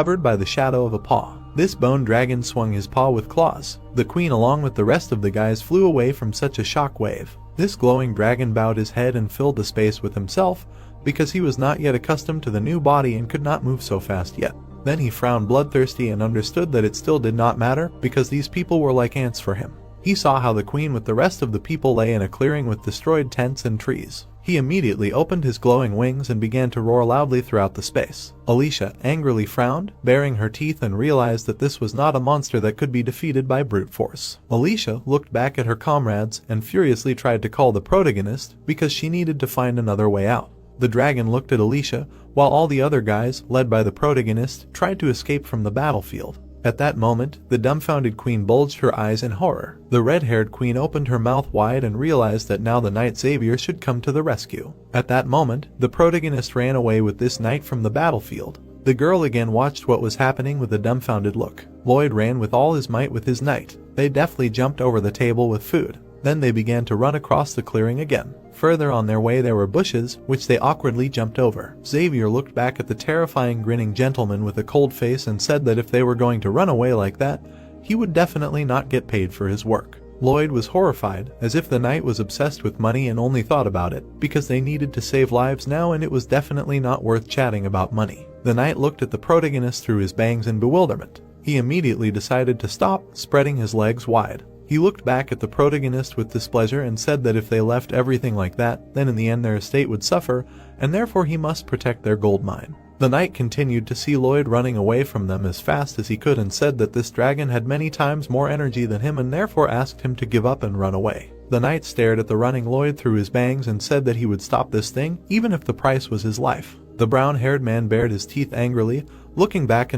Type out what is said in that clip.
covered by the shadow of a paw. This bone dragon swung his paw with claws. The queen along with the rest of the guys flew away from such a shock wave. This glowing dragon bowed his head and filled the space with himself because he was not yet accustomed to the new body and could not move so fast yet. Then he frowned bloodthirsty and understood that it still did not matter because these people were like ants for him. He saw how the queen with the rest of the people lay in a clearing with destroyed tents and trees. He immediately opened his glowing wings and began to roar loudly throughout the space. Alicia angrily frowned, baring her teeth, and realized that this was not a monster that could be defeated by brute force. Alicia looked back at her comrades and furiously tried to call the protagonist because she needed to find another way out. The dragon looked at Alicia, while all the other guys, led by the protagonist, tried to escape from the battlefield. At that moment, the dumbfounded queen bulged her eyes in horror. The red-haired queen opened her mouth wide and realized that now the knight Xavier should come to the rescue. At that moment, the protagonist ran away with this knight from the battlefield. The girl again watched what was happening with a dumbfounded look. Lloyd ran with all his might with his knight. They deftly jumped over the table with food. Then they began to run across the clearing again. Further on their way there were bushes, which they awkwardly jumped over. Xavier looked back at the terrifying grinning gentleman with a cold face and said that if they were going to run away like that, he would definitely not get paid for his work. Lloyd was horrified, as if the knight was obsessed with money and only thought about it, because they needed to save lives now and it was definitely not worth chatting about money. The knight looked at the protagonist through his bangs in bewilderment. He immediately decided to stop, spreading his legs wide. He looked back at the protagonist with displeasure and said that if they left everything like that, then in the end their estate would suffer, and therefore he must protect their gold mine. The knight continued to see Lloyd running away from them as fast as he could and said that this dragon had many times more energy than him and therefore asked him to give up and run away. The knight stared at the running Lloyd through his bangs and said that he would stop this thing, even if the price was his life. The brown-haired man bared his teeth angrily, looking back and